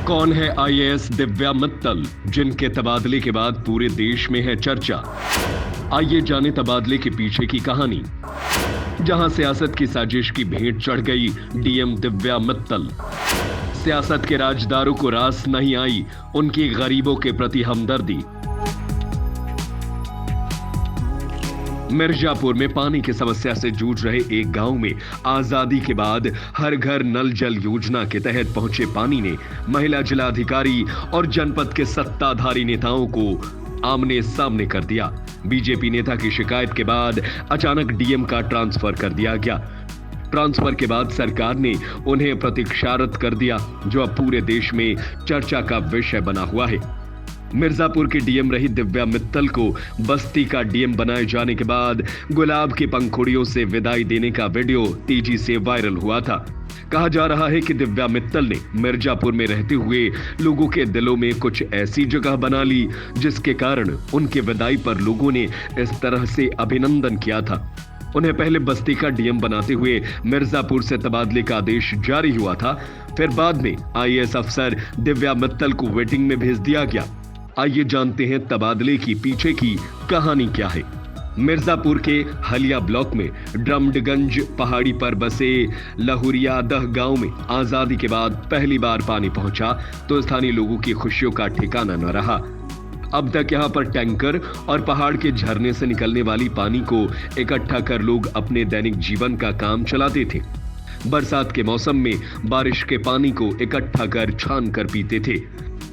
कौन है आईएएस दिव्या मित्तल, जिनके तबादले के बाद पूरे देश में है चर्चा। आइए जाने तबादले के पीछे की कहानी, जहां सियासत की साजिश की भेंट चढ़ गई डीएम दिव्या मित्तल। सियासत के राजदारों को रास नहीं आई उनकी गरीबों के प्रति हमदर्दी। मिर्जापुर में पानी की समस्या से जूझ रहे एक गांव में आजादी के बाद हर घर नल जल योजना के तहत पहुंचे पानी ने महिला जिलाधिकारी और जनपद के सत्ताधारी नेताओं को आमने सामने कर दिया। बीजेपी नेता की शिकायत के बाद अचानक डीएम का ट्रांसफर कर दिया गया। ट्रांसफर के बाद सरकार ने उन्हें प्रतीक्षारत कर दिया, जो अब पूरे देश में चर्चा का विषय बना हुआ है। मिर्जापुर के डीएम रही दिव्या मित्तल को बस्ती का डीएम बनाए जाने के बाद गुलाब की पंखुड़ियों से विदाई देने का वीडियो तेजी से वायरल हुआ था। कहा जा रहा है कि दिव्या मित्तल ने मिर्जापुर में रहते हुए लोगों के दिलों में कुछ ऐसी जगह बना ली, जिसके कारण उनके विदाई पर लोगों ने इस तरह से अभिनंदन किया था। उन्हें पहले बस्ती का डीएम बनाते हुए मिर्जापुर से तबादले का आदेश जारी हुआ था। फिर बाद में आईएएस अफसर दिव्या मित्तल को वेटिंग में भेज दिया गया। आइए जानते हैं तबादले की पीछे की कहानी क्या है। मिर्जापुर के हलिया ब्लॉक में ड्रमडगंज पहाड़ी पर बसे लहुरियादह गांव में आजादी के बाद पहली बार पानी पहुंचा तो स्थानीय लोगों की खुशियों का ठिकाना न रहा। अब तक यहां पर टैंकर और पहाड़ के झरने से निकलने वाली पानी को इकट्ठा कर लोग अपने दैनिक जीवन का काम चलाते थे। बरसात के मौसम में बारिश के पानी को इकट्ठा कर छान कर पीते थे।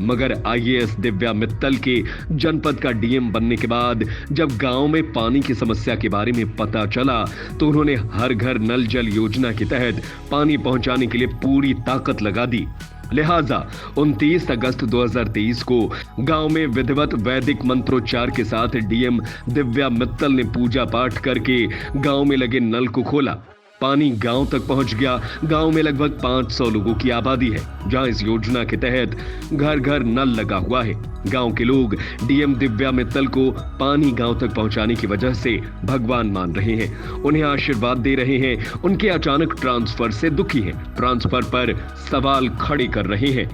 मगर आईएएस दिव्या मित्तल के जनपद का डीएम बनने के बाद जब गांव में पानी की समस्या के बारे में पता चला तो उन्होंने हर घर नल जल योजना के तहत पानी पहुंचाने के लिए पूरी ताकत लगा दी। लिहाजा 29 अगस्त 2023 को गांव में विधिवत वैदिक मंत्रोच्चार के साथ डीएम दिव्या मित्तल ने पूजा पाठ करके गांव में लगे नल को खोला। पानी गांव तक पहुंच गया। गांव में लगभग 500 लोगों की आबादी है, जहां इस योजना के तहत घर घर नल लगा हुआ है। गांव के लोग डीएम दिव्या मित्तल को पानी गांव तक पहुंचाने की वजह से भगवान मान रहे हैं, उन्हें आशीर्वाद दे रहे हैं। उनके अचानक ट्रांसफर से दुखी हैं, ट्रांसफर पर सवाल खड़े कर रहे हैं।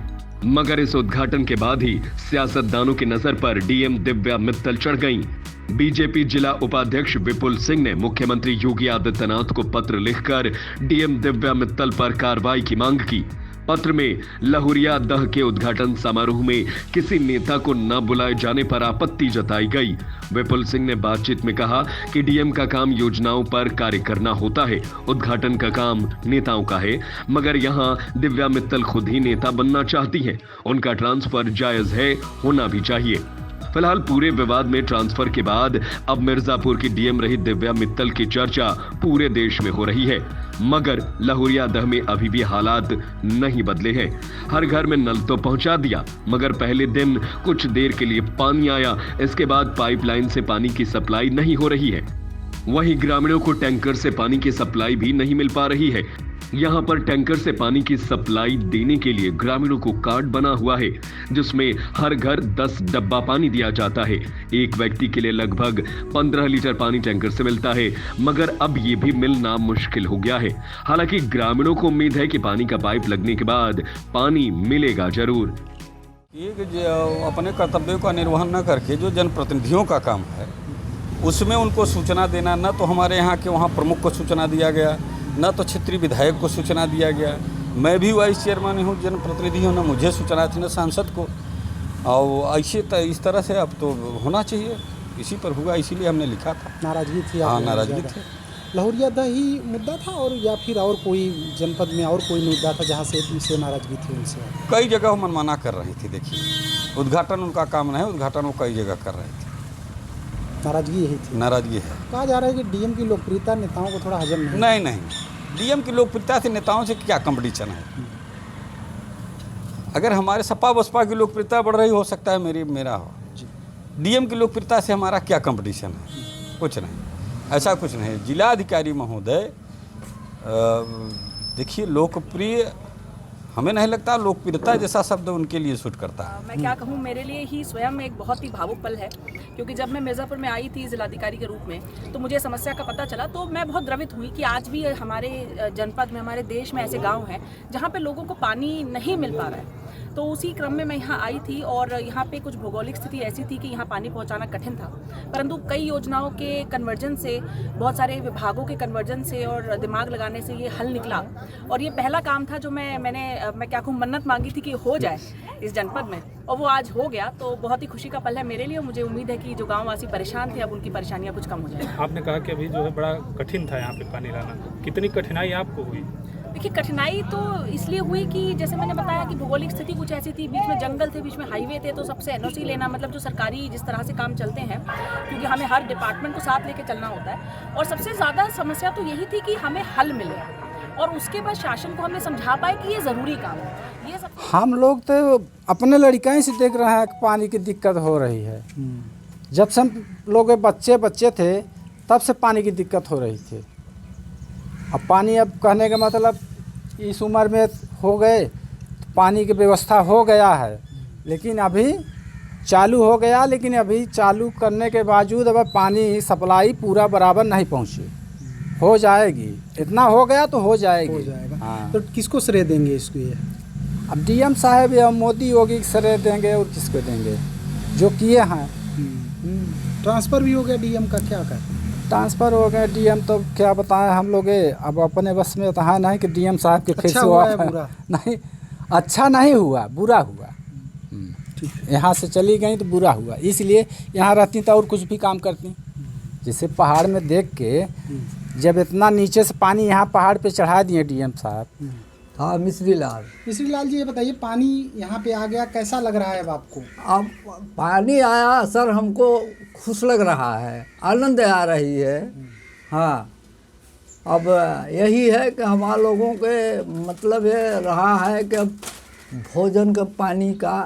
मगर इस उद्घाटन के बाद ही सियासतदानों की नजर पर डीएम दिव्या मित्तल चढ़ गईं। बीजेपी जिला उपाध्यक्ष विपुल सिंह ने मुख्यमंत्री योगी आदित्यनाथ को पत्र लिखकर डीएम दिव्या मित्तल पर कार्रवाई की मांग की। पत्र में लहुरियादह के उद्घाटन समारोह में किसी नेता को न बुलाए जाने पर आपत्ति जताई गई। विपुल सिंह ने बातचीत में कहा कि डीएम का काम योजनाओं पर कार्य करना होता है, उद्घाटन का काम नेताओं का है। मगर यहां दिव्या मित्तल खुद ही नेता बनना चाहती हैं। उनका ट्रांसफर जायज है, होना भी चाहिए। फिलहाल पूरे विवाद में ट्रांसफर के बाद अब मिर्जापुर की डीएम रही दिव्या मित्तल की चर्चा पूरे देश में हो रही है। मगर लहुरियादह में अभी भी हालात नहीं बदले हैं। हर घर में नल तो पहुंचा दिया, मगर पहले दिन कुछ देर के लिए पानी आया, इसके बाद पाइपलाइन से पानी की सप्लाई नहीं हो रही है। वहीं ग्रामीणों को टैंकर से पानी की सप्लाई भी नहीं मिल पा रही है। यहाँ पर टैंकर से पानी की सप्लाई देने के लिए ग्रामीणों को कार्ड बना हुआ है, जिसमें हर घर 10 डब्बा पानी दिया जाता है। एक व्यक्ति के लिए लगभग 15 लीटर पानी टैंकर से मिलता है, मगर अब ये भी मिलना मुश्किल हो गया है। हालांकि ग्रामीणों को उम्मीद है कि पानी का पाइप लगने के बाद पानी मिलेगा जरूर। ये जो अपने कर्तव्यों का निर्वहन न करके जो जनप्रतिनिधियों का काम है उसमें उनको सूचना देना, न तो हमारे यहाँ के वहाँ प्रमुख को सूचना दिया गया, न तो क्षेत्रीय विधायक को सूचना दिया गया। मैं भी वाइस चेयरमैन हूँ, जनप्रतिनिधियों ने मुझे सूचना थी, न सांसद को। और ऐसे इस तरह से अब तो होना चाहिए, इसी पर हुआ, इसीलिए हमने लिखा था। नाराजगी थी? हाँ, नाराजगी थी। लहुरियादह ही मुद्दा था और या फिर और कोई जनपद में और कोई मुद्दा था जहाँ से उनसे नाराजगी थी? उनसे कई जगह वो मनमाना कर रही थी। देखिए, उद्घाटन उनका काम नहीं है, उद्घाटन वो कई जगह कर रहे थे। नाराजगी यही थी? नाराजगी है। कहा जा रहा है कि डीएम की लोकप्रियता नेताओं को थोड़ा हजम नहीं, डीएम की लोकप्रियता से नेताओं से क्या कंपटीशन है? अगर हमारे सपा बसपा की लोकप्रियता बढ़ रही, हो सकता है मेरा हो। डीएम की लोकप्रियता से हमारा क्या कंपटीशन है? कुछ नहीं, ऐसा कुछ नहीं। जिलाधिकारी महोदय देखिए, लोकप्रिय हमें नहीं लगता लोकप्रियता जैसा शब्द उनके लिए सूट करता है। मैं क्या कहूँ, मेरे लिए ही स्वयं एक बहुत ही भावुक पल है, क्योंकि जब मैं मिर्ज़ापुर में आई थी जिलाधिकारी के रूप में तो मुझे समस्या का पता चला तो मैं बहुत द्रवित हुई कि आज भी हमारे जनपद में, हमारे देश में ऐसे गांव हैं जहां पे लोगों को पानी नहीं मिल पा रहा है। तो उसी क्रम में मैं यहाँ आई थी और यहाँ पे कुछ भौगोलिक स्थिति ऐसी थी कि यहाँ पानी पहुँचाना कठिन था, परंतु कई योजनाओं के कन्वर्जन से, बहुत सारे विभागों के कन्वर्जन से और दिमाग लगाने से ये हल निकला। और ये पहला काम था जो मैं क्या कहूँ, मन्नत मांगी थी कि हो जाए इस जनपद में, और वो आज हो गया। तो बहुत ही खुशी का पल है मेरे लिए और मुझे उम्मीद है कि जो गाँववासी परेशान थे अब उनकी परेशानियाँ कुछ कम हो जाए। आपने कहा कि अभी जो है बड़ा कठिन था यहाँ पे पानी लाना, कितनी कठिनाई आपको हुई? देखिए, कठिनाई तो इसलिए हुई कि जैसे मैंने बताया कि भौगोलिक स्थिति कुछ ऐसी थी, बीच में जंगल थे, बीच में हाईवे थे, तो सबसे एनओसी लेना, मतलब जो सरकारी जिस तरह से काम चलते हैं, क्योंकि हमें हर डिपार्टमेंट को साथ लेके चलना होता है। और सबसे ज़्यादा समस्या तो यही थी कि हमें हल मिले और उसके बाद शासन को हमें समझा पाए कि ये ज़रूरी काम है। ये सब हम लोग तो अपने लड़काई से देख रहे हैं कि पानी की दिक्कत हो रही है। जब से हम लोग बच्चे थे तब से पानी की दिक्कत हो रही थी। अब पानी, अब कहने का मतलब इस उम्र में हो गए तो पानी की व्यवस्था हो गया है, लेकिन अभी चालू हो गया, लेकिन अभी चालू करने के बावजूद अब पानी सप्लाई पूरा बराबर नहीं पहुंची। हो जाएगी, इतना हो गया तो हो जाएगी। हो जाएगा। हाँ। तो किसको श्रेय देंगे इसको? ये अब डीएम साहब या मोदी योगी श्रेय देंगे और किसको देंगे, जो किए हैं। ट्रांसफ़र भी हो गया डीएम का, क्या कर? ट्रांसफ़र हो गए डीएम, तो क्या बताएं हम लोग, अब अपने बस में तो है नहीं कि डीएम साहब के फिर अच्छा से हुआ है बुरा? नहीं, अच्छा नहीं हुआ, बुरा हुआ। यहाँ से चली गई तो बुरा हुआ, इसलिए यहाँ रहती तो और कुछ भी काम करती। जैसे पहाड़ में देख के जब इतना नीचे से पानी यहाँ पहाड़ पे चढ़ा दिए डीएम साहब। हाँ, मिश्री लाल। मिश्री लाल जी, ये बताइए, पानी यहाँ पे आ गया, कैसा लग रहा है अब आपको? अब पानी आया सर, हमको खुश लग रहा है, आनंद आ रही है। हाँ, अब यही है कि हमारे लोगों के मतलब ये रहा है कि अब भोजन का पानी का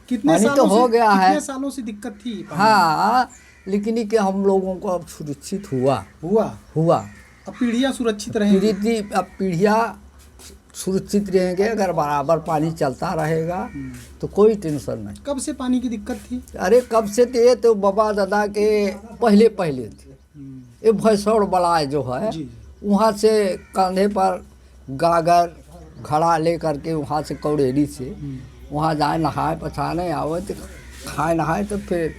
कितने पानी सालों तो हो से, गया है। कितने सालों से दिक्कत थी पानी? हाँ, लेकिन ये कि हम लोगों को अब सुरक्षित हुआ। अब पीढ़ियाँ सुरक्षित रहेंगी। अब पीढ़ियाँ सुरक्षित रहेंगे अगर बराबर पानी चलता रहेगा तो कोई टेंशन नहीं। कब से पानी की दिक्कत थी? अरे कब से थे, तो बाबा दादा के पहले थे। ये भैंसौड़ बलाय जो है, वहाँ से कंधे पर गागर घड़ा ले करके वहाँ से कौड़ेरी से वहाँ जाए, नहाए पछाने आवे, तो खाए नहाए, तो फिर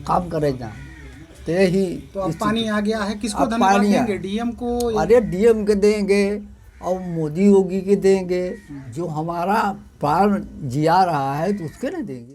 काम करे जाए। तो यही तो अब पानी आ गया है, किसको अब धन्यवाद पानी देंगे? डीएम को? अरे डीएम के देंगे और मोदी योगी के देंगे, जो हमारा प्राण जिया रहा है तो उसके ना देंगे।